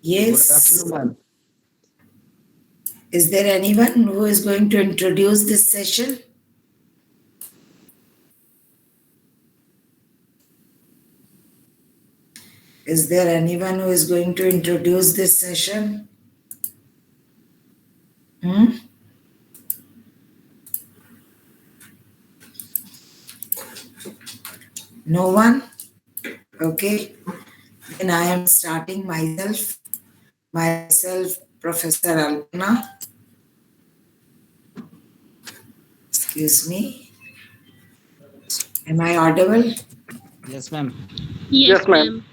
Yes. Good afternoon, ma'am. Is there anyone who is going to introduce this session? Is there anyone who is going to introduce this session? No one? Okay. Then I am starting myself. Myself, Professor Alpana. Excuse me. Am I audible? Yes, ma'am. Yes, ma'am.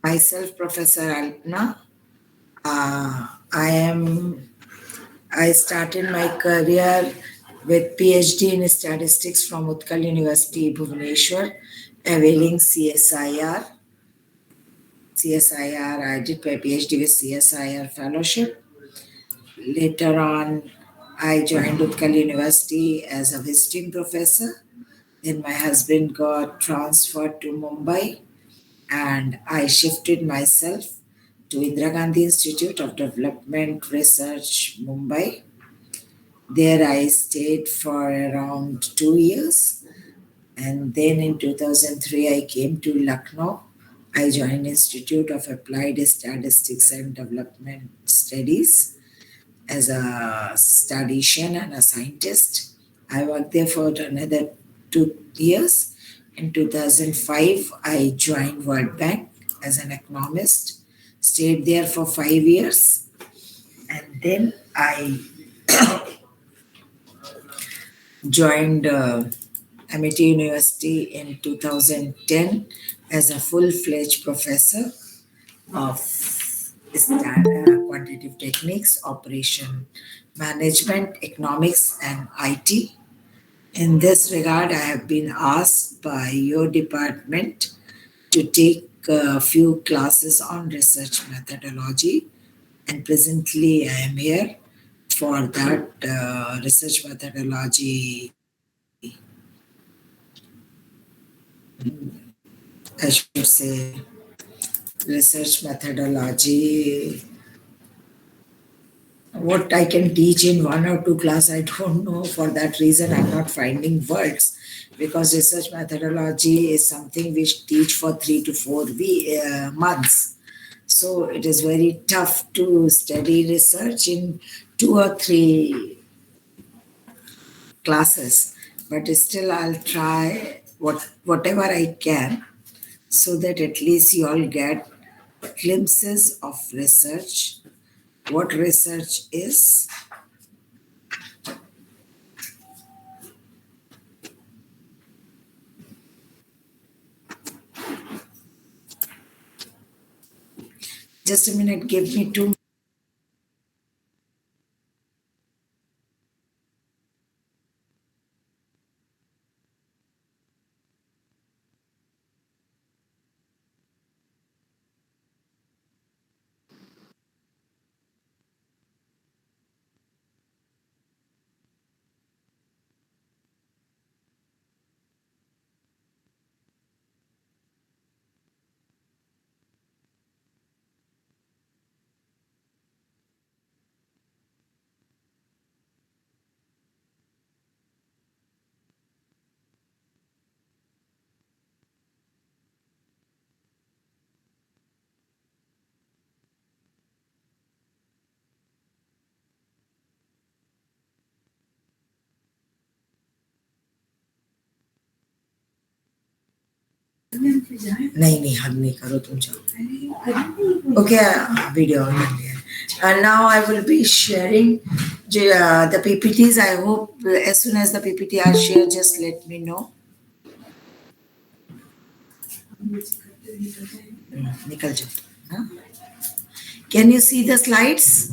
Myself, Professor Alpana. I started my career with PhD in statistics from Utkal University, Bhubaneswar, availing CSIR. I did my PhD with CSIR fellowship. Later on, I joined Utkal University as a visiting professor. Then my husband got transferred to Mumbai and I shifted myself to Indira Gandhi Institute of Development Research, Mumbai. There I stayed for around 2 years. And then in 2003, I came to Lucknow. I joined Institute of Applied Statistics and Development Studies as a statistician and a scientist. I worked there for another 2 years. In 2005, I joined World Bank as an economist, stayed there for 5 years, and then I joined Amity University in 2010 as a full-fledged professor of quantitative techniques, operation management, economics, and IT. In this regard, I have been asked by your department to take a few classes on research methodology, and presently I am here for that research methodology. I should say research methodology. What I can teach in 1 or 2 class, I don't know. For that reason, I'm not finding words because research methodology is something which teach for 3 to 4 months. So it is very tough to study research in 2 or 3 classes. But still, I'll try whatever I can so that at least you all get glimpses of research, what research is. Just a minute, give me 2. नहीं हम नहीं करो तुम जाओ. Okay, video on here. And now I will be sharing the PPTs. I hope as soon as the PPT are shared, just let me know. निकल जाओ. Can you see the slides?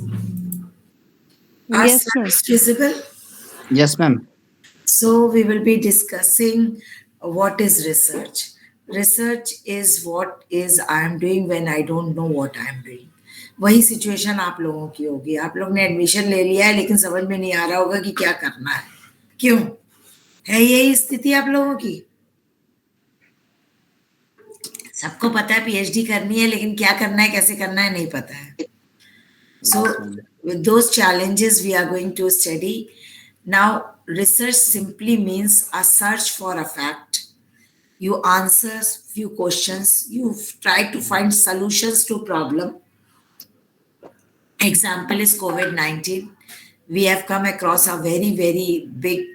Are Yes, slides visible? Yes, ma'am. So we will be discussing what is research. Research is what is I am doing when I don't know what I am doing. वही situation आप लोगों की होगी. आप लोग ने admission ले लिया है लेकिन समझ में नहीं आ रहा होगा कि क्या करना है. क्यों है यही स्थिति आप लोगों की? सबको पता है पीएचडी करनी है, लेकिन क्या करना है, कैसे करना है, नहीं पता है. So, Yes, ma'am. with those challenges, we are going to study. Now, research simply means a search for a fact. You answer few questions. You try to find solutions to problem. Example is COVID-19. We have come across a very, very big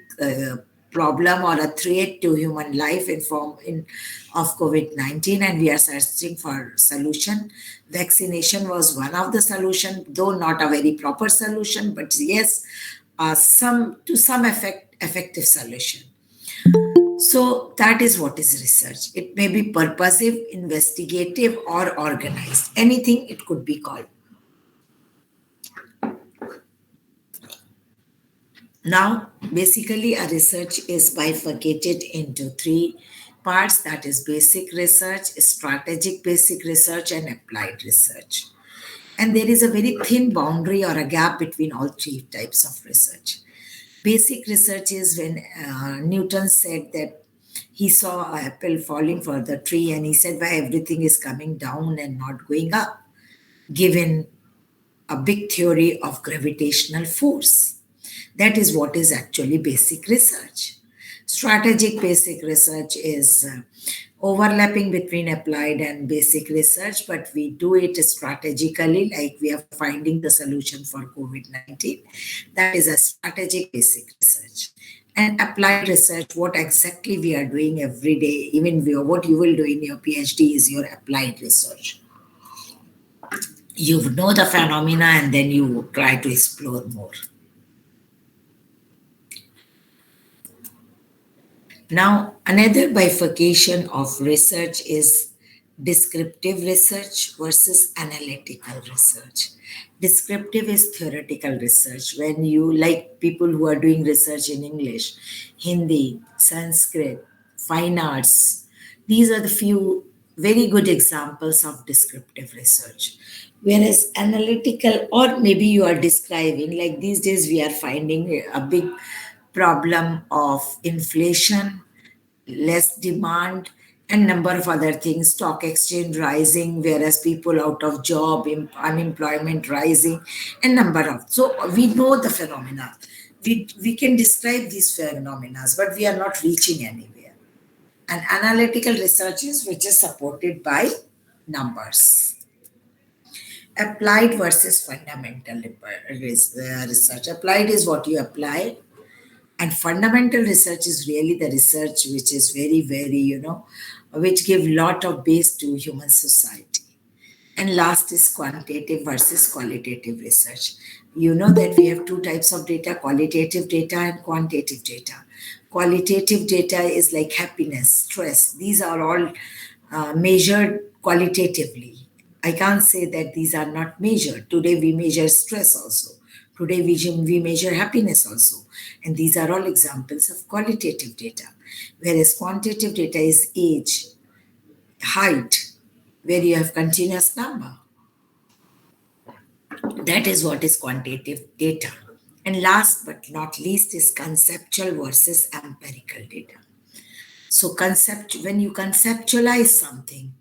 problem or a threat to human life in form of COVID-19, and we are searching for solution. Vaccination was one of the solution, though not a very proper solution, but yes, some effective solution. So that is what is research. It may be purposive, investigative, or organized. Anything it could be called. Now, basically, a research is bifurcated into three parts, that is basic research, strategic basic research, and applied research. And there is a very thin boundary or a gap between all three types of research. Basic research is when Newton said that he saw an apple falling for the tree and he said, why everything is coming down and not going up, given a big theory of gravitational force. That is what is actually basic research. Strategic basic research is overlapping between applied and basic research, but we do it strategically, like we are finding the solution for COVID 19. That is a strategic basic research. And applied research, what exactly we are doing every day, even what you will do in your PhD is your applied research. You know the phenomena and then you try to explore more. Now, another bifurcation of research is descriptive research versus analytical research. Descriptive is theoretical research. When you, like people who are doing research in English, Hindi, Sanskrit, fine arts, these are the few very good examples of descriptive research. Whereas analytical, or maybe you are describing, like these days we are finding a big problem of inflation, less demand, and number of other things, stock exchange rising, whereas people out of job, unemployment rising, and number of. So we know the phenomena. We can describe these phenomena, but we are not reaching anywhere. And analytical research is which is supported by numbers. Applied versus fundamental research. Applied is what you apply, and fundamental research is really the research which is very, very, which give lot of base to human society. And last is quantitative versus qualitative research. You know that we have two types of data, qualitative data and quantitative data. Qualitative data is like happiness, stress. These are all measured qualitatively. I can't say that these are not measured. Today we measure stress also. Today we measure happiness also. And these are all examples of qualitative data. Whereas quantitative data is age, height, where you have continuous number. That is what is quantitative data. And last but not least is conceptual versus empirical data. So when you conceptualize something,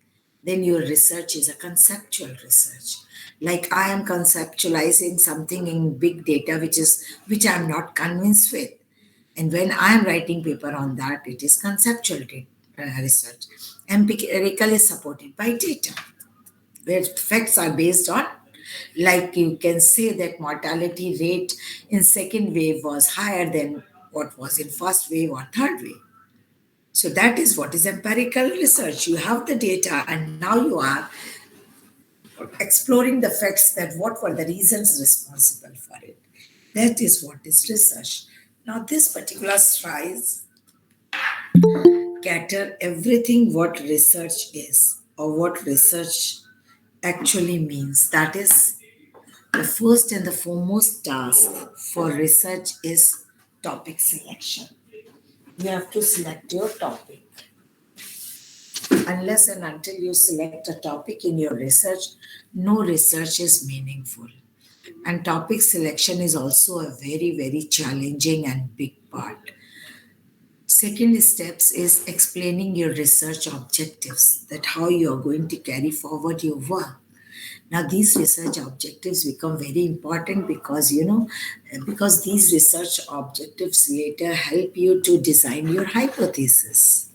then your research is a conceptual research. Like I am conceptualizing something in big data, which I'm not convinced with. And when I am writing paper on that, it is conceptual research. Empirical is supported by data, where facts are based on, like you can say that mortality rate in second wave was higher than what was in first wave or third wave. So that is what is empirical research. You have the data and now you are exploring the facts, that what were the reasons responsible for it. That is what is research. Now this particular slides cater everything what research is or what research actually means. That is the first and the foremost task for research is topic selection. You have to select your topic. Unless and until you select a topic in your research, no research is meaningful. And topic selection is also a very, very challenging and big part. Second steps is explaining your research objectives, that how you are going to carry forward your work. Now these research objectives become very important because because these research objectives later help you to design your hypothesis.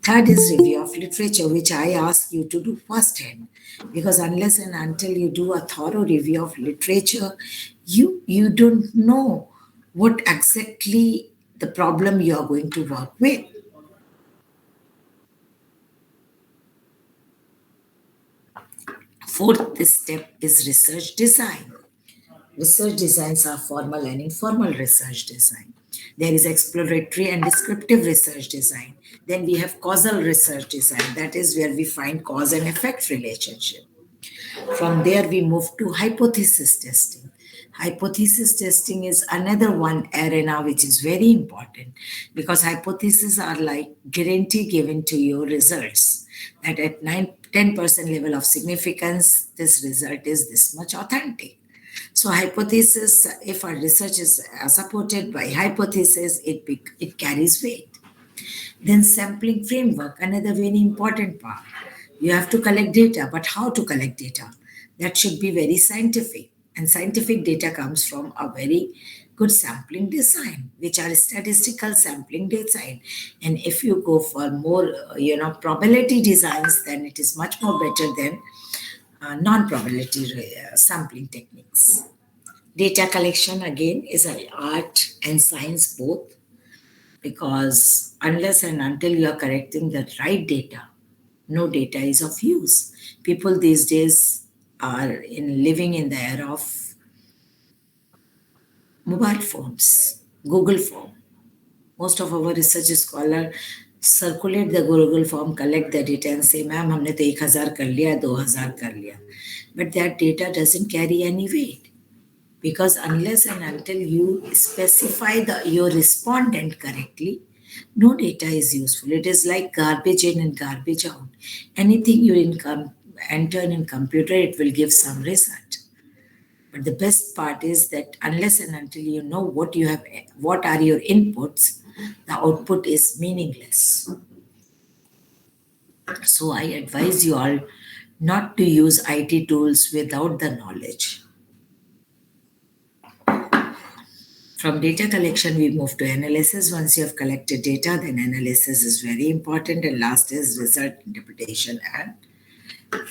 Third is review of literature, which I ask you to do firsthand, because unless and until you do a thorough review of literature, you don't know what exactly the problem you are going to work with. Fourth step is research design. Research designs are formal and informal research design. There is exploratory and descriptive research design. Then we have causal research design. That is where we find cause and effect relationship. From there, we move to hypothesis testing. Hypothesis testing is another one arena which is very important because hypotheses are like guarantee given to your results that at 10% level of significance, this result is this much authentic. So hypothesis, if our research is supported by hypothesis, it carries weight. Then sampling framework, another very important part. You have to collect data, but how to collect data? That should be very scientific. And scientific data comes from a very good sampling design, which are statistical sampling design. And if you go for more, probability designs, then it is much more better than non-probability sampling techniques. Data collection again is an art and science both because unless and until you are collecting the right data, no data is of use. People these days are living in the era of mobile phones, Google form. Most of our research scholar circulate the Google form, collect the data and say, ma'am, हमने तो 1000 कर लिया, 2000 कर लिया. But that data doesn't carry any weight because unless and until you specify your respondent correctly, no data is useful. It is like garbage in and garbage out. Anything you enter in computer, it will give some result. But the best part is that unless and until you know what are your inputs, the output is meaningless. So I advise you all not to use IT tools without the knowledge. From data collection, we move to analysis. Once you have collected data, then analysis is very important. And last is result interpretation and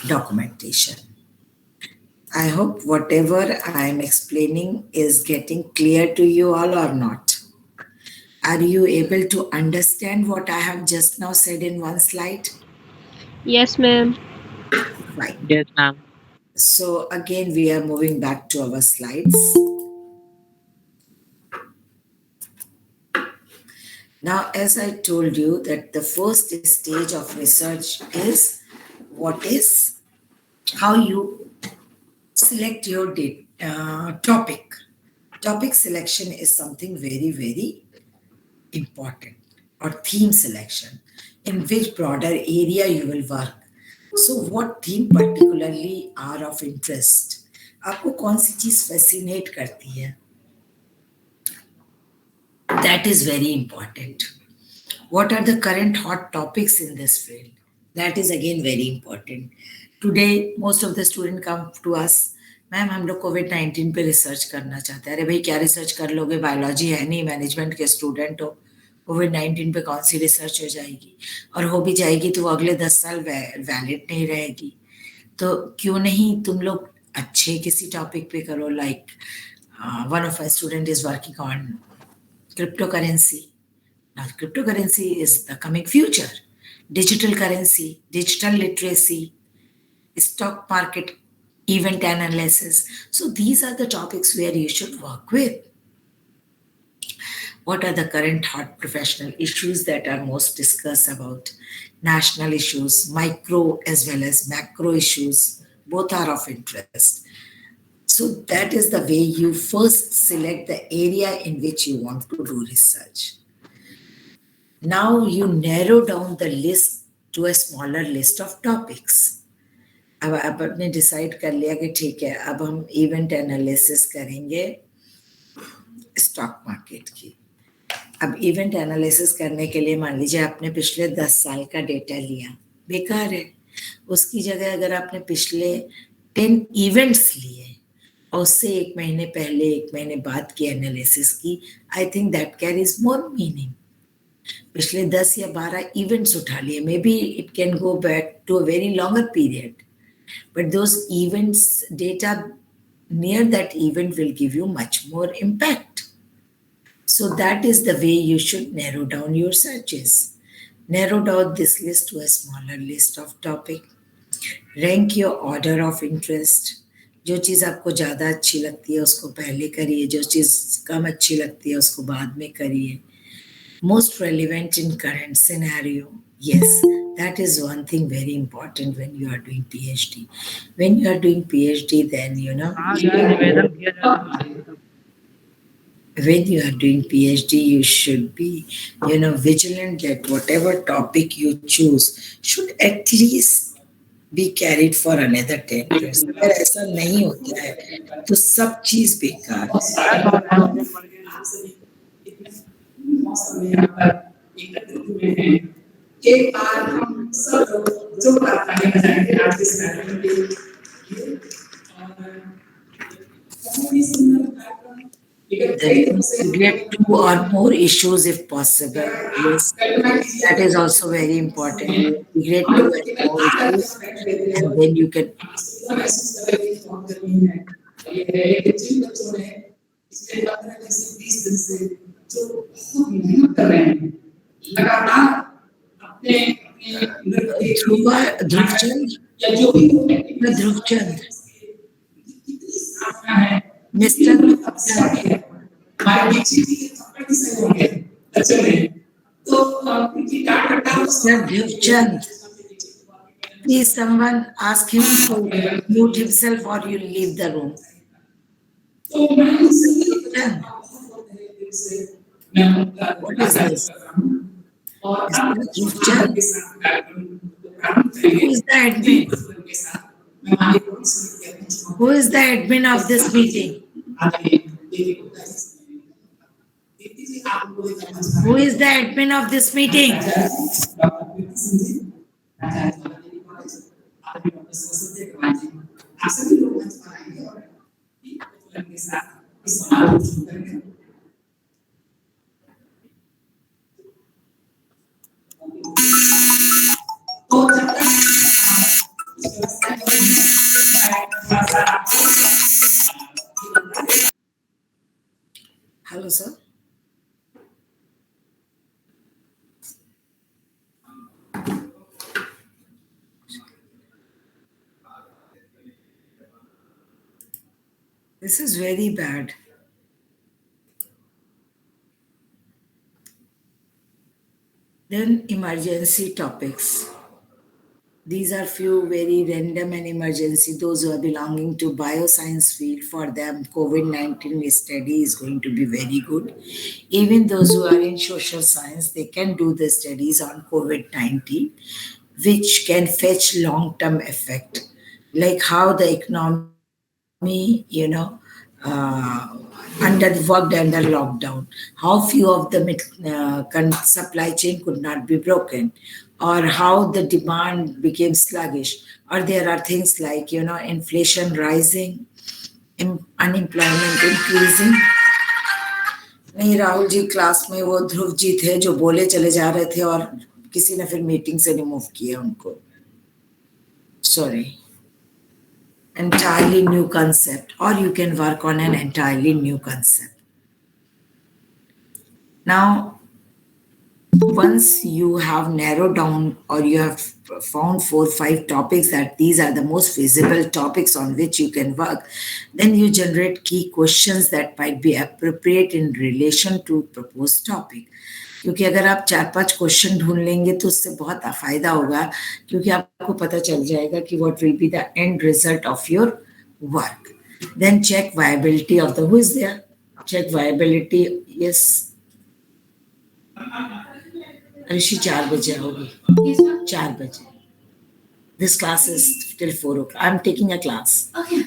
documentation. I hope whatever I am explaining is getting clear to you all or not. Are you able to understand what I have just now said in one slide? Yes, ma'am. Right. Yes, ma'am. So again, we are moving back to our slides. Now, as I told you that the first stage of research is what is how you select your topic. Topic selection is something very, very important, or theme selection, in which broader area you will work. So what theme particularly are of interest? आपको कौन सी चीज fascinate करती है? That is very important. What are the current hot topics in this field? That is again very important. Today, most of the students come to us, ma'am हम लोग कोविड-19 पे research करना चाहते हैं. अरे भाई क्या रिसर्च कर लोगे, बायोलॉजी है नहीं, मैनेजमेंट के स्टूडेंट हो, कोविड-19 पे कौन सी रिसर्च हो जाएगी, और हो भी जाएगी तो वो अगले 10 साल वैलिड नहीं रहेगी. तो क्यों नहीं तुम लोग अच्छे किसी टॉपिक पे करो. Like one of my student is working on cryptocurrency. Now, cryptocurrency is the coming future. Digital currency, digital literacy, stock market, event analysis. So, these are the topics where you should work with. What are the current hot professional issues that are most discussed about? National issues, micro as well as macro issues, both are of interest. So that is the way you first select the area in which you want to do research. Now you narrow down the list to a smaller list of topics. अब आपने decide कर लिया कि ठीक है, अब हम event analysis करेंगे स्टॉक मार्केट की. अब इवेंट एनालिसिस करने के लिए मान लीजिए आपने पिछले 10 साल का डेटा लिया, बेकार है। उसकी जगह अगर आपने पिछले 10 इवेंट्स लिए और उससे 1 महीने पहले 1 महीने बाद की एनालिसिस की, I think that carries more meaning. पिछले 10 या 12 इवेंट्स उठा लिए, maybe it can go back to a very longer period, but those events data near that event will give you much more impact. So that is the way you should narrow down your searches. Narrow down this list to a smaller list of topic. Rank your order of interest. जो चीज़ आपको ज़्यादा अच्छी लगती है उसको पहले करिए, जो चीज़ कम अच्छी लगती है उसको बाद में करिए. Most relevant in current scenario. Yes, that is one thing very important when you are doing PhD. When you are doing PhD, then when you are doing PhD, you should be, vigilant that whatever topic you choose should at least be carried for another 10 years. अगर ऐसा नहीं होता है तो सब चीज बेकार है. एक बार हम सब जो करने जाएंगे आज के सेशन के get 2 or more issues if possible. Yes, that is also very important. You get 2 or more issues and then you can. Dhruvchand, Mr. Dhruvchand, please someone ask him to mute himself or you leave the room. What is this? Who is the admin? Who is the admin of this meeting? Who is the admin of this meeting? Hello, sir. This is very bad. Then emergency topics. These are few very random and emergency. Those who are belonging to bioscience field, for them COVID-19 study is going to be very good. Even those who are in social science, they can do the studies on COVID-19, which can fetch long-term effect, like how the economy, worked under lockdown, how few of the supply chain could not be broken, or how the demand became sluggish, or there are things like inflation rising, unemployment increasing. नहीं, Rahul ji class में वो ध्रुव जी थे जो बोले चले जा रहे थे और किसी ने फिर मीटिंग से रिमूव किया उनको. Sorry. Entirely new concept, or you can work on an entirely new concept. Now, once you have narrowed down or you have found 4 or 5 topics that these are the most feasible topics on which you can work, then you generate key questions that might be appropriate in relation to proposed topic. क्योंकि अगर आप 4-5 question ढूंढ लेंगे तो उससे बहुत फायदा होगा, क्योंकि आपको पता चल जाएगा कि what will be the end result of your work. Then check viability of the, who is there? Check viability, yes. ऋषि 4 बजे होगी, 4 बजे. This class is till 4 o'clock. I'm taking a class. Okay.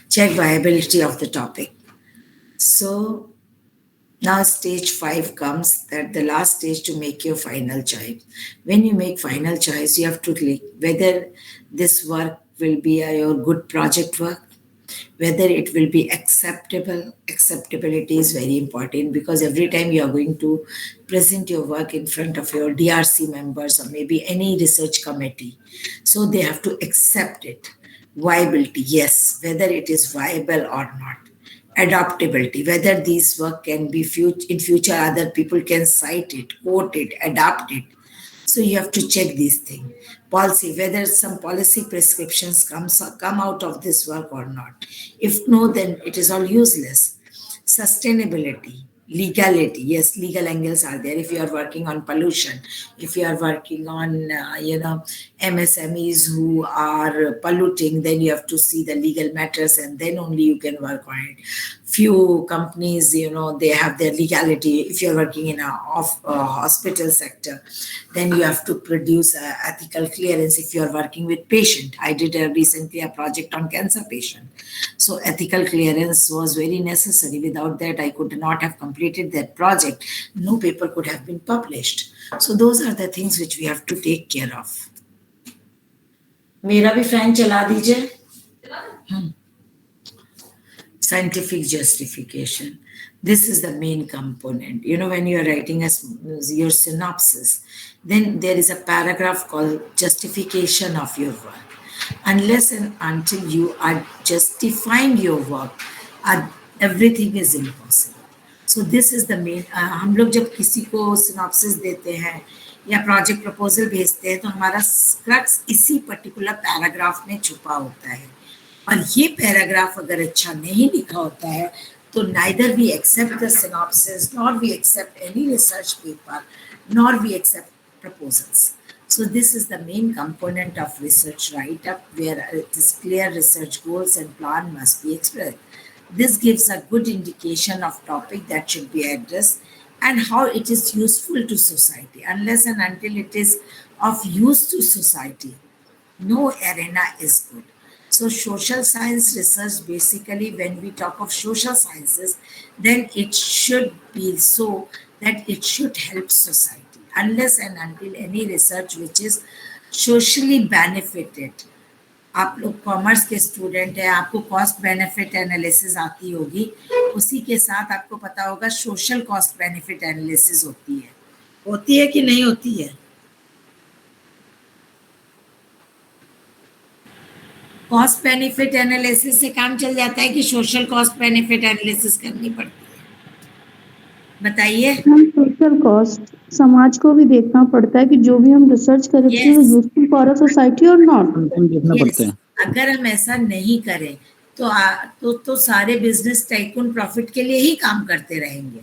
Check viability of the topic. So Now stage 5 comes, that the last stage to make your final choice. When you make final choice, you have to click whether this work will be your good project work, whether it will be acceptable. Acceptability is very important because every time you are going to present your work in front of your DRC members or maybe any research committee, so they have to accept it. Viability, yes, whether it is viable or not. Adaptability, whether these work can be in future other people can cite it, quote it, adapt it. So you have to check these things. Policy, whether some policy prescriptions come out of this work or not. If no, then it is all useless. Sustainability, legality, yes, legal angles are there. If you are working on pollution, if you are working on MSMEs who are polluting, then you have to see the legal matters and then only you can work on it. Few companies, they have their legality. If you're working in a hospital sector, then you have to produce a ethical clearance. If you're working with patient, I did recently a project on cancer patient, so ethical clearance was very necessary. Without that, I could not have completed that project. No paper could have been published. So those are the things which we have to take care of. मेरा भी fan चला दीजिए. Scientific justification. This is the main component. When you are writing your synopsis, then there is a paragraph called justification of your work. Unless and until you are justifying your work, everything is impossible. So this is the main. हम लोग जब किसी को synopsis देते हैं या project proposal भेजते हैं, तो हमारा crux इसी particular paragraph में छुपा होता है. और ये पैराग्राफ अगर अच्छा नहीं लिखा होता है, तो neither we accept the synopsis, nor we accept any research paper, nor we accept proposals. So this is the main component of research write-up, where it is clear research goals and plan must be expressed. This gives a good indication of topic that should be addressed and how it is useful to society. Unless and until it is of use to society, no arena is good. So social science research, basically when we talk of social sciences, then it should be so that it should help society. Unless and until any research which is socially benefited. आप लोग commerce के student हैं, आपको cost benefit analysis आती होगी, उसी के साथ आपको पता होगा सोशल कॉस्ट बेनिफिट एनालिसिस होती है कि नहीं होती है? कॉस्ट बेनिफिट एनालिसिस से काम चल जाता है कि सोशल कॉस्ट बेनिफिट एनालिसिस करनी पड़ती है? बताइए. सोशल कॉस्ट, समाज को भी देखना पड़ता है कि जो भी हम रिसर्च करते हैं वो यूजफुल फॉर अ सोसाइटी और नॉट. देखना पड़ता है. अगर हम ऐसा नहीं करें तो सारे बिजनेस टाइकून प्रॉफिट के लिए ही काम करते रहेंगे.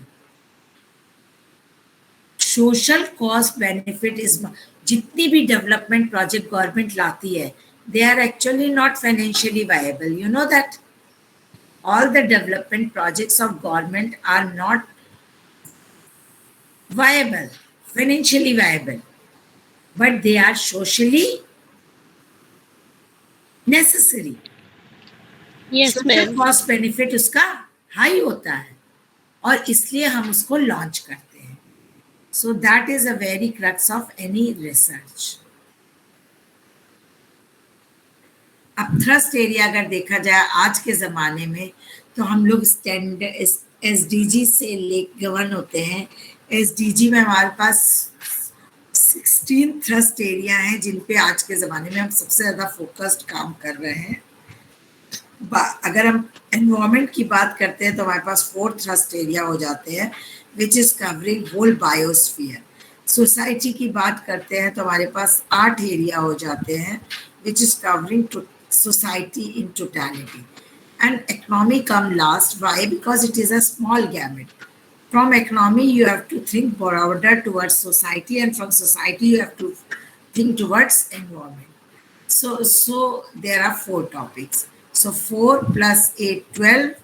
सोशल कॉस्ट बेनिफिट इज, जितनी भी डेवलपमेंट प्रोजेक्ट गवर्नमेंट लाती है, they are actually not financially viable. You know that all the development projects of government are not viable, financially viable, but they are socially necessary. Yes, social ma'am. cost benefit उसका high होता है और इसलिए हम उसको launch करते हैं. So that is a very crux of any research. अब थ्रस्ट एरिया अगर देखा जाए आज के ज़माने में, तो हम लोग स्टैंडर्ड SDG से गवर्न होते हैं. SDG में हमारे पास 16 थ्रस्ट एरिया हैं जिन पे आज के ज़माने में हम सबसे ज़्यादा फोकस्ड काम कर रहे हैं. अगर हम एनवायरनमेंट की बात करते हैं तो हमारे पास 4 थ्रस्ट एरिया हो जाते हैं, which is covering whole biosphere. Society की बात करते हैं तो हमारे पास 8 एरिया हो जाते हैं, which is covering society in totality. And economy come last. Why? Because it is a small gamut. From economy, you have to think broader towards society, and from society, you have to think towards environment. So there are 4 topics. So 4 plus 8, 12,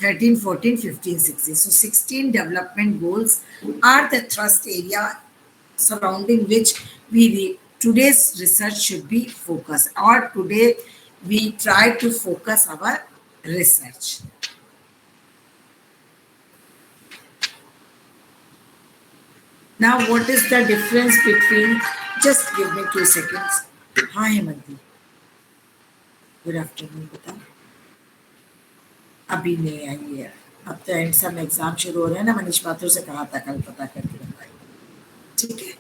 13, 14, 15, 16. So 16 development goals are the thrust area surrounding which today's research should be focused, or today we try to focus our research. Now, what is the difference between? Just give me 2 seconds. हाँ Hemanti, good afternoon. बता, अभी नहीं आई है. अब तो and some exam शुरू हो रहे हैं ना. मनीष माथुर से कहा था कल पता करके बताइए. ठीक है.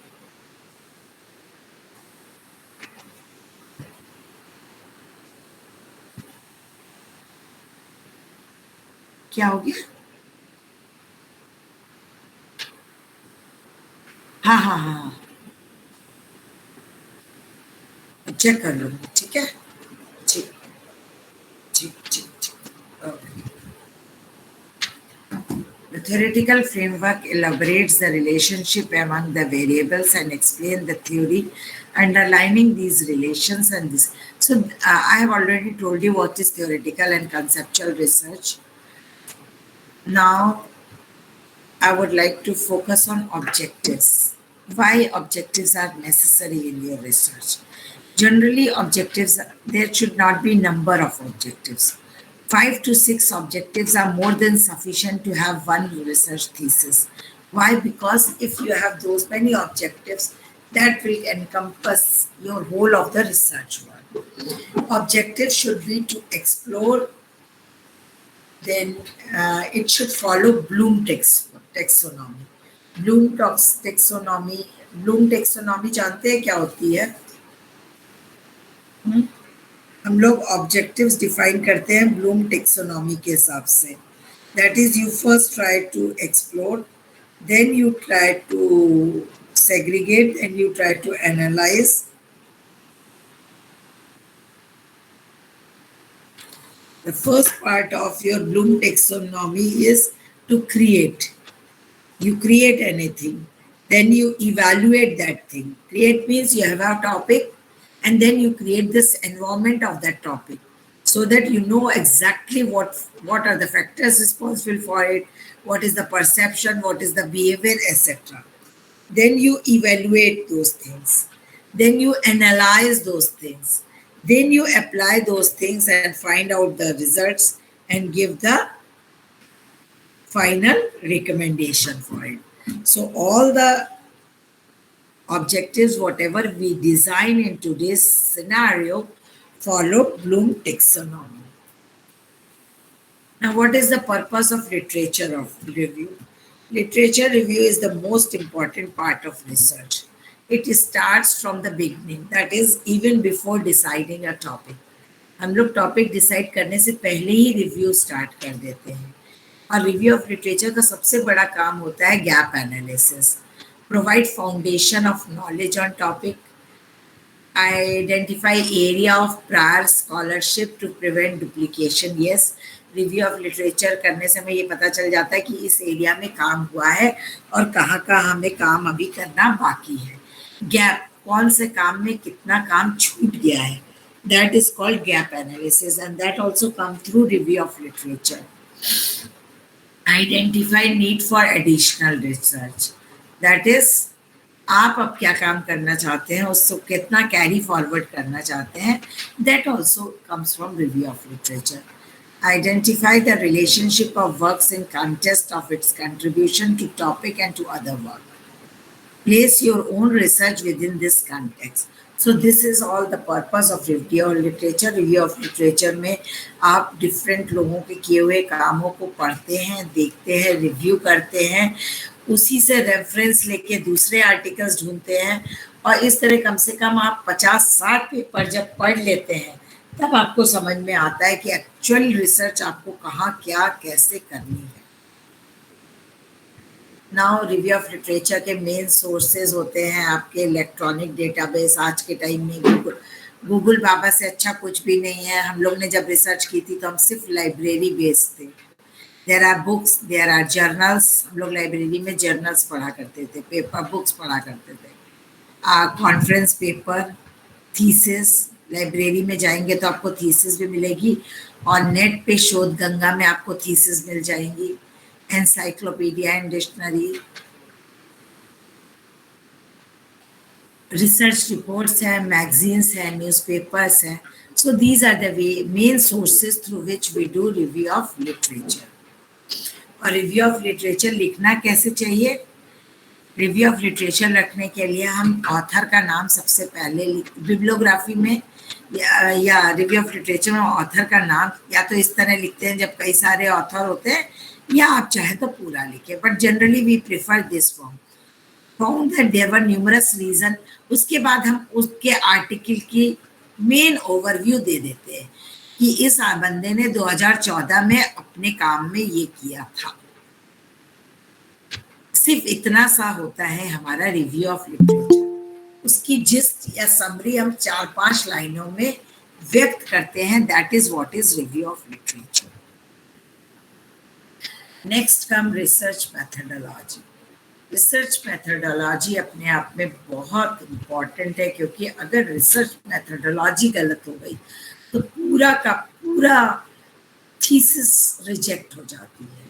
क्या हो गया? हाँ हाँ हाँ, चेक कर लो. ठीक है. ठीक ठीक ठीक ठीक. Okay. The theoretical framework elaborates the relationship among the variables and explain the theory underlining these relations and this. So I have already told you what is theoretical and conceptual research. Now I would like to focus on objectives. Why objectives are necessary in your research? Generally, objectives, there should not be number of objectives. 5 to 6 objectives are more than sufficient to have one research thesis. Why? Because if you have those many objectives, that will encompass your whole of the research work. Objective should be to explore, then it should follow Bloom taxonomy. Bloom taxonomy जानते हैं क्या होती है? हम लोग objectives define करते हैं Bloom taxonomy के हिसाब से. That is you first try to explore, then you try to segregate, and you try to analyze. The first part of your Bloom taxonomy is to create. You create anything, then you evaluate that thing. Create means you have a topic, and then you create this environment of that topic so that you know exactly what are the factors responsible for it, what is the perception, what is the behavior, etc. Then you evaluate those things, then you analyze those things, then you apply those things and find out the results and give the final recommendation for it. So all the objectives, whatever we design in today's scenario, follow Bloom taxonomy. Now, what is the purpose of literature review? Literature review is the most important part of research. It starts from the beginning, that is even before deciding a topic. हम लोग topic decide करने से पहले ही review start कर देते हैं. और review of literature का सबसे बड़ा काम होता है gap analysis. Provide foundation of knowledge on topic, identify area of prior scholarship to prevent duplication. Yes, review of literature करने से हमें ये पता चल जाता है कि इस एरिया में काम हुआ है और कहाँ कहाँ हमें काम अभी करना बाकी है. गैप, कौन से काम में कितना काम छूट गया है, that is called gap analysis, and that also comes through review of literature. Identify need for additional research. That is, आप अब क्या काम करना चाहते हैं, उसको कितना कैरी फॉरवर्ड करना चाहते हैं, that also comes from review of literature. Identify the relationship of works in context of its contribution to topic and to other work. Place your own research within this context. So this is all the purpose of review of literature. Review of literature में आप different लोगों के किए हुए कामों को पढ़ते हैं, देखते हैं, रिव्यू करते हैं, उसी से रेफरेंस लेके दूसरे आर्टिकल्स ढूंढते हैं, और इस तरह कम से कम आप 50-60 पेपर जब पढ़ लेते हैं तब आपको समझ में आता है कि एक्चुअल रिसर्च आपको कहाँ क्या कैसे करनी है. नाउ रिव्यू ऑफ लिटरेचर के मेन सोर्सेज होते हैं आपके इलेक्ट्रॉनिक डेटाबेस. आज के टाइम में गूगल बाबा से अच्छा कुछ भी नहीं है. हम लोग ने जब रिसर्च की थी तो हम सिर्फ लाइब्रेरी बेस्ड थे. There are books, there are journals. हम लोग लाइब्रेरी में जर्नल्स पढ़ा करते थे, पेपर बुक्स पढ़ा करते थे, कॉन्फ्रेंस पेपर, थीसिस. लाइब्रेरी में जाएंगे तो आपको थीसिस भी मिलेगी, और नेट पे शोध गंगा में आपको थीसिस मिल जाएंगी, encyclopedia and dictionary, research reports हैं, मैगजीन्स हैं, न्यूज़पेपर्स हैं. So these are the main sources through which we do review of literature. और रिव्यू ऑफ लिटरेचर लिखना कैसे चाहिए? रिव्यू ऑफ लिटरेचर रखने के लिए हम ऑथर का नाम सबसे पहले बिब्लियोग्राफी में या रिव्यू ऑफ लिटरेचर में ऑथर का नाम या तो इस तरह लिखते हैं जब कई सारे ऑथर होते हैं, या आप चाहे तो पूरा लिखें, but generally we prefer this form. Found that there were numerous reason. उसके बाद हम उसके आर्टिकल की मेन ओवरव्यू दे देते हैं कि इस बंदे ने 2014 में अपने काम में ये किया था। सिर्फ इतना सा होता है हमारा रिव्यू ऑफ लिटरेचर। उसकी जिस्ट या समरी हम 4-5 लाइनों में व्यक्त करते हैं। That is what is review of literature. Next come research methodology. Research methodology अपने आप में बहुत इम्पॉर्टेंट है, क्योंकि अगर रिसर्च मेथडोलॉजी गलत हो गई तो पूरा का पूरा थीसिस रिजेक्ट हो जाती है,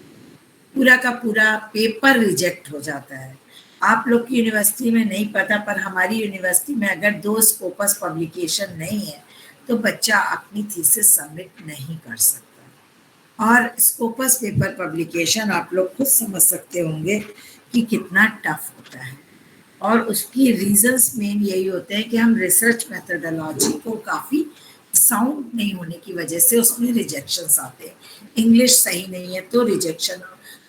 पूरा का पूरा पेपर रिजेक्ट हो जाता है। आप लोग की यूनिवर्सिटी में नहीं पता, पर हमारी यूनिवर्सिटी में अगर 2 स्कोपस पब्लिकेशन नहीं है तो बच्चा अपनी थीसिस सबमिट नहीं कर सकता। और स्कोपस पेपर पब्लिकेशन आप लोग खुद समझ सकते होंगे कि कितना टफ होता है, और उसकी रीजंस मेन यही होते हैं कि हम रिसर्च मेथडोलॉजी को काफ़ी साउंड नहीं होने की वजह से उसमें रिजेक्शंस आते हैं। इंग्लिश सही नहीं है तो रिजेक्शन,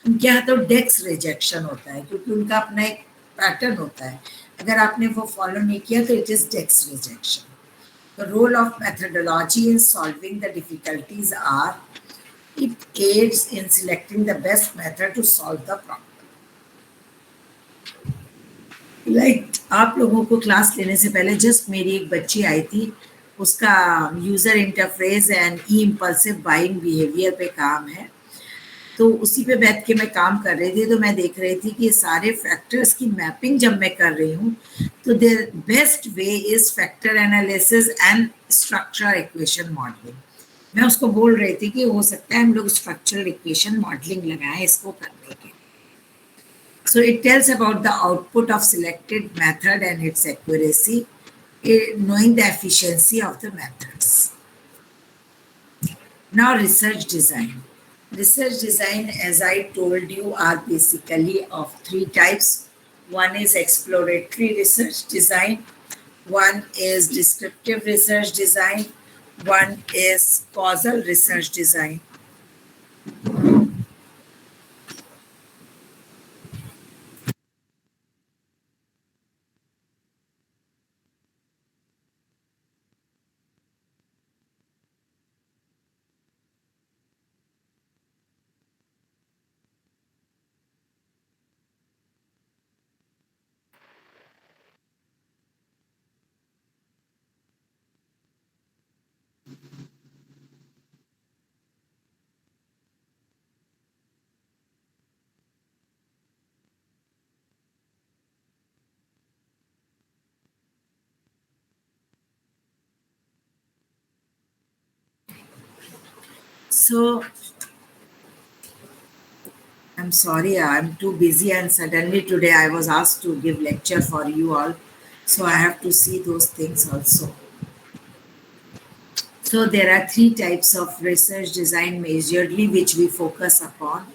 उनके यहाँ तो डेक्स रिजेक्शन होता है, क्योंकि उनका अपना एक पैटर्न होता है। अगर आपने वो फॉलो नहीं किया तो इट इज डेक्स rejection. The role of methodology in solving the difficulties are it aids in selecting the best method to solve the problem. Like आप लोगों को क्लास लेने से पहले जस्ट मेरी एक बच्ची आई थी, उसका user interface and E impulsive buying behaviour पे काम है, तो उसी पे बैठ के मैं काम कर रही थी। तो मैं देख रही थी कि सारे फैक्टर्स की मैपिंग जब मैं कर रही हूँ तो their best way is factor analysis and structure equation modelling. मैं उसको बोल रही थी कि हो सकता है हम लोग स्ट्रक्चरल इक्वेशन मॉडलिंग लगाएं इसको करने के। So it tells about the output of selected method and its accuracy, knowing the efficiency of the methods. Now research design. Research design, as I told you, are basically of 3 types. One is exploratory research design, one is descriptive research design, one is causal research design. So, I'm sorry, I'm too busy, and suddenly today I was asked to give lecture for you all. So I have to see those things also. So there are 3 types of research design majorly which we focus upon.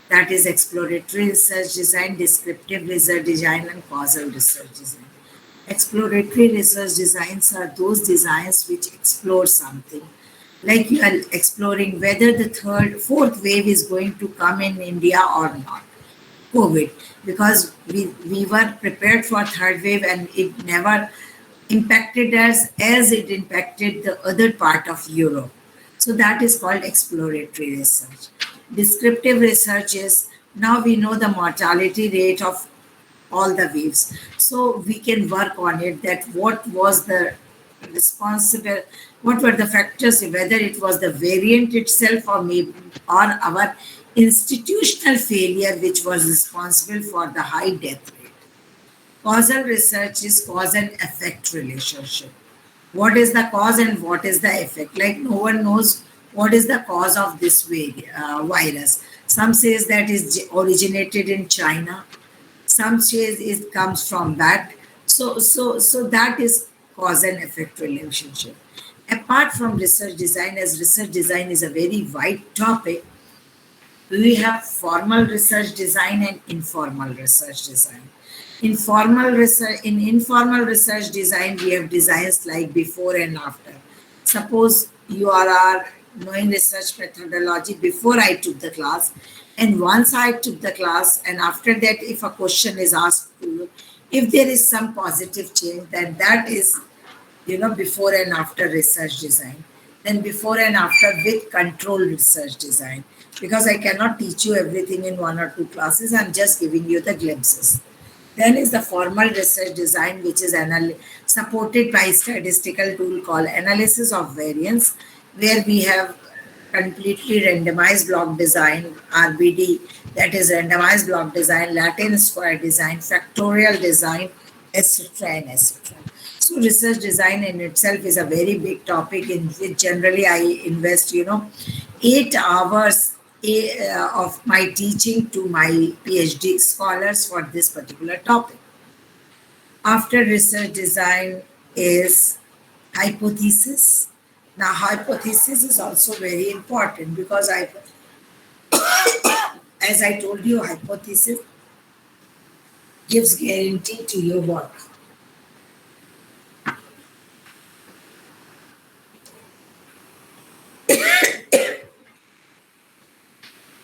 That is exploratory research design, descriptive research design, and causal research design. Exploratory research designs are those designs which explore something. Like you are exploring whether the fourth wave is going to come in India or not. COVID, because we were prepared for third wave and it never impacted us as it impacted the other part of Europe. So that is called exploratory research. Descriptive research is now we know the mortality rate of all the waves. So we can work on it, that what was the responsible, what were the factors, whether it was the variant itself or maybe or our institutional failure which was responsible for the high death rate. Causal research is cause and effect relationship. What is the cause and what is the effect? Like no one knows what is the cause of this virus. Some says that is originated in China. Some says it comes from bat. So that is cause and effect relationship. Apart from research design, as research design is a very wide topic, we have formal research design and informal research design. Informal research, in informal research design, we have designs like before and after. Suppose you are knowing research methodology before I took the class, and once I took the class, and after that, if a question is asked to you, if there is some positive change, then that is, before and after research design. Then before and after with control research design. Because I cannot teach you everything in one or two classes, I'm just giving you the glimpses. Then is the formal research design, which is supported by statistical tool called analysis of variance, where we have completely randomized block design, RBD, that is randomized block design, Latin square design, factorial design, etc. and etc. So research design in itself is a very big topic in which generally I invest, 8 hours of my teaching to my PhD scholars for this particular topic. After research design is hypothesis. Now, hypothesis is also very important because as I told you, hypothesis gives guarantee to your work.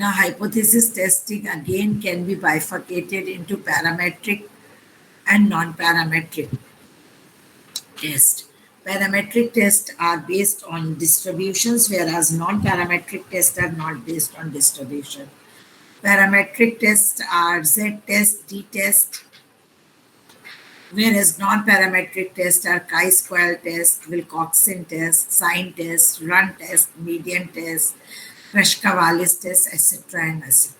Now, hypothesis testing again can be bifurcated into parametric and non-parametric tests. Parametric tests are based on distributions, whereas non-parametric tests are not based on distribution. Parametric tests are z-test, t-test, whereas non-parametric tests are chi-square test, Wilcoxon test, sign test, run test, median test, Rashkavalis test, etc. and etc.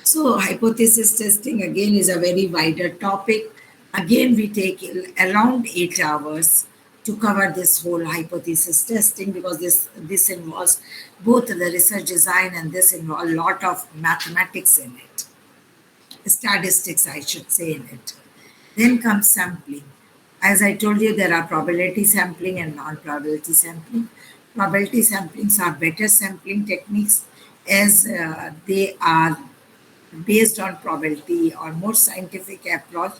So hypothesis testing again is a very wider topic. Again, we take around 8 hours to cover this whole hypothesis testing because this involves both the research design and this involves a lot of mathematics in it. Statistics, I should say, in it. Then comes sampling. As I told you, there are probability sampling and non-probability sampling. Probability samplings are better sampling techniques as they are based on probability or more scientific approach.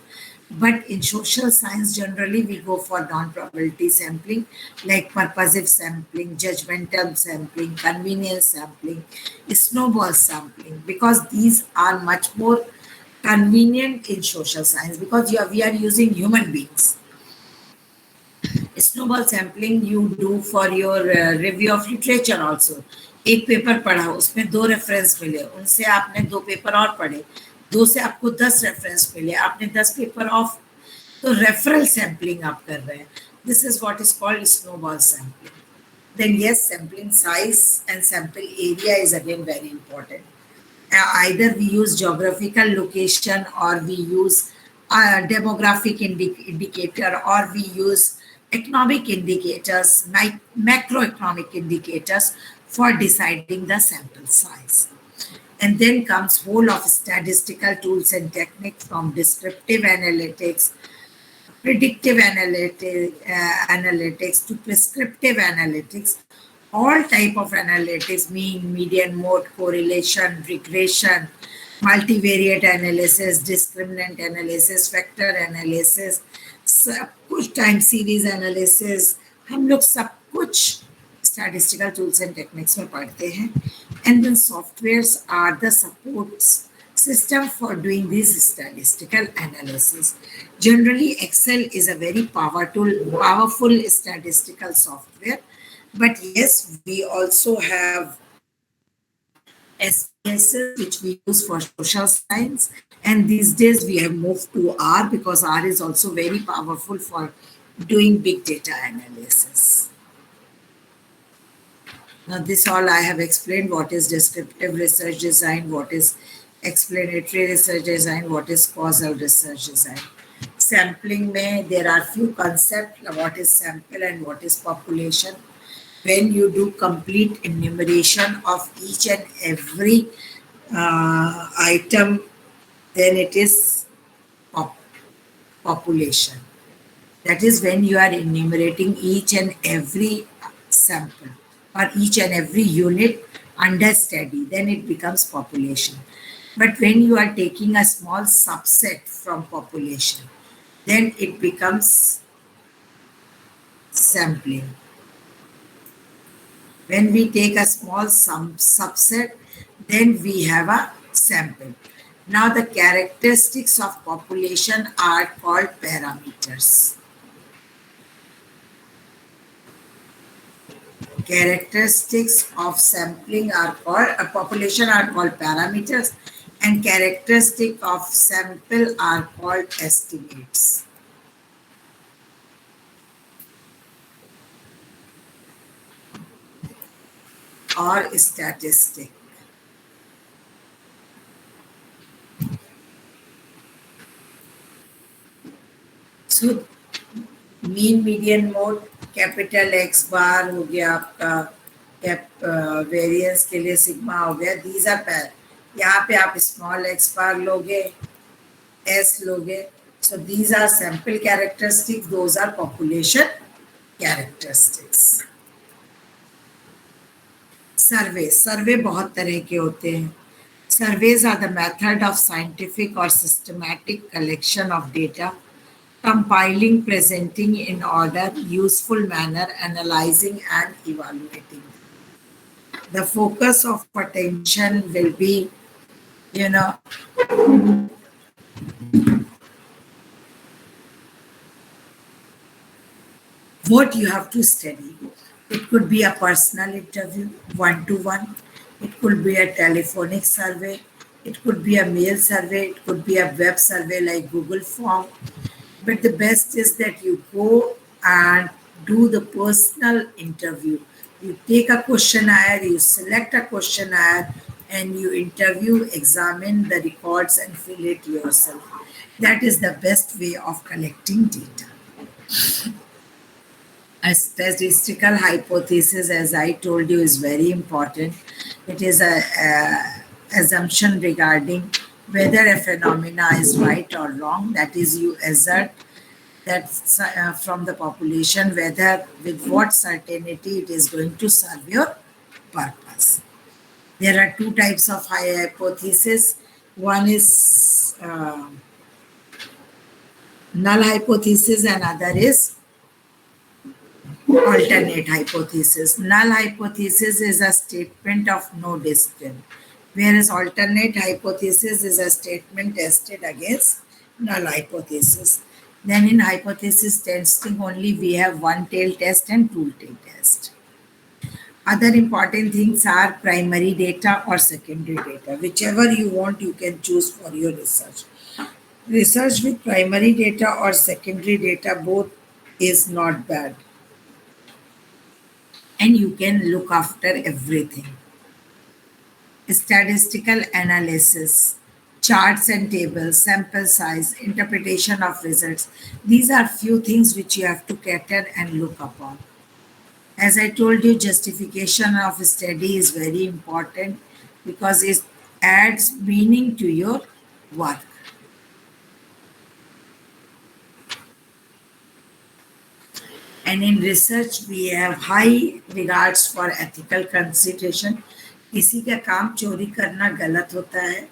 But in social science, generally, we go for non-probability sampling, like purposive sampling, judgmental sampling, convenience sampling, snowball sampling, because these are much more convenient in social science because we are using human beings. Snowball sampling you do for your review of literature also. एक paper पढ़ा उसमें 2 reference मिले, उनसे आपने 2 paper और पढ़े, 2 से आपको 10 रेफरेंस मिले, आपने 10 पेपर ऑफ, तो रेफरल सैम्पलिंग आप कर रहे हैं. This is what is called snowball sampling. Then yes, sampling size and sample area is again very important. Either we use geographical location or we use demographic indicator or we use economic indicators, macroeconomic indicators for deciding the sample size. And then comes whole of statistical tools and techniques from descriptive analytics, predictive analytics to prescriptive analytics, all type of analytics, mean, median, mode, correlation, regression, multivariate analysis, discriminant analysis, factor analysis, सब कुछ time series analysis, हम लोग सब कुछ statistical tools and techniques में पढ़ते हैं. And then softwares are the support system for doing this statistical analysis. Generally, Excel is a very powerful statistical software. But yes, we also have SPSS, which we use for social science. And these days we have moved to R because R is also very powerful for doing big data analysis. Now, this all I have explained what is descriptive research design, what is explanatory research design, what is causal research design. Sampling में there are few concepts, what is sample and what is population. When you do complete enumeration of each and every item, then it is population. That is when you are enumerating each and every sample or each and every unit under study, then it becomes population. But when you are taking a small subset from population, then it becomes sampling. When we take a small subset, then we have a sample. Now the characteristics of population are called parameters. Characteristics of sampling are called, a population are called parameters, and characteristic of sample are called estimates. Or statistic. So mean median mode capital X bar हो गया आपका, variance के लिए sigma हो गया, these are पैर. यहाँ पे आप स्मॉल एक्स बार लोगे, एस लोगे. So these are sample characteristics, those are population characteristics. Survey बहुत तरह के होते हैं. Surveys are the method of scientific और systematic collection of data, compiling, presenting in order, useful manner, analyzing and evaluating. The focus of attention will be, what you have to study. It could be a personal interview, one-to-one. It could be a telephonic survey. It could be a mail survey. It could be a web survey like Google form. But the best is that you go and do the personal interview. You take a questionnaire, you select a questionnaire, and you interview, examine the records, and fill it yourself. That is the best way of collecting data. A statistical hypothesis, as I told you, is very important. It is a assumption regarding whether a phenomena is right or wrong. That is, you assert that from the population whether with what certainty it is going to serve your purpose. There are two types of hypothesis. One is null hypothesis and other is alternate hypothesis. Null hypothesis is a statement of no discipline, whereas alternate hypothesis is a statement tested against null hypothesis. Then in hypothesis testing only we have one-tail test and two-tail test. Other important things are primary data or secondary data. Whichever you want, you can choose for your research. Research with primary data or secondary data both is not bad. And you can look after everything. Statistical analysis, charts and tables, sample size, interpretation of results. These are few things which you have to cater and look upon. As I told you, justification of study is very important because it adds meaning to your work. And in research, we have high regards for ethical consideration. किसी का काम चोरी करना गलत होता है,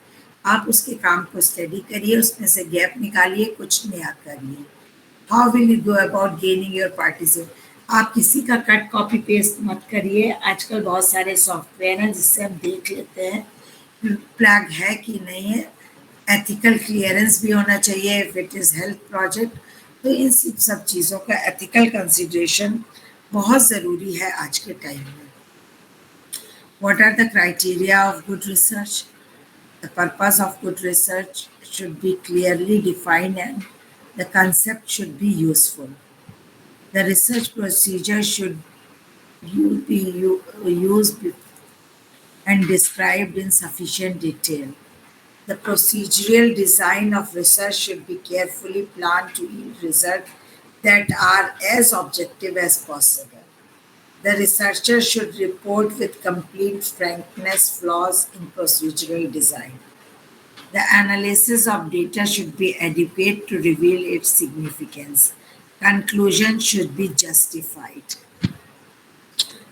आप उसके काम को स्टडी करिए, उसमें से गैप निकालिए, कुछ नया करिए. How will you go about gaining your participation? आप किसी का कट कॉपी पेस्ट मत करिए. आजकल बहुत सारे सॉफ्टवेयर हैं जिससे हम देख लेते हैं प्लग है कि नहीं है. एथिकल क्लियरेंस भी होना चाहिए if it is health project. तो इन सब चीज़ों का एथिकल कंसिडरेशन बहुत ज़रूरी है आज के टाइम में. What are the criteria of good research? The purpose of good research should be clearly defined and the concept should be useful. The research procedure should be used and described in sufficient detail. The procedural design of research should be carefully planned to yield results that are as objective as possible. The researcher should report with complete frankness flaws in procedural design. The analysis of data should be adequate to reveal its significance. Conclusion should be justified.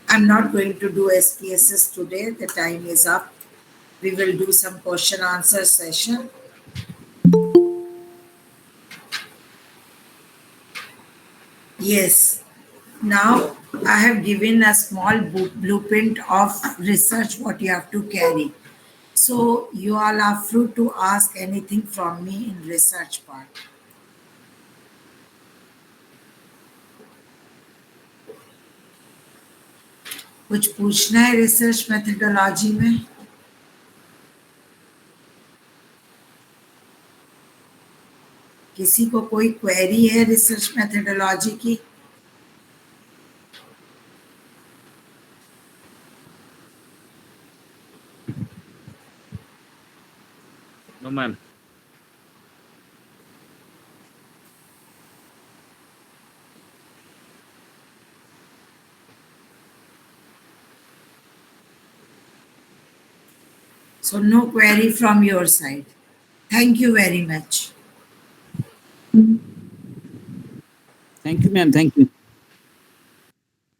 I'm not going to do SPSS today, the time is up. we will do some question answer session. Yes. Now I have given a small blueprint of research what you have to carry. So you all are free to ask anything from me in research part. कुछ पूछना है research methodology में? किसी को कोई query है research methodology की? No, ma'am. So no query from your side. Thank you very much. Thank you, ma'am. Thank you.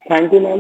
Thank you, ma'am.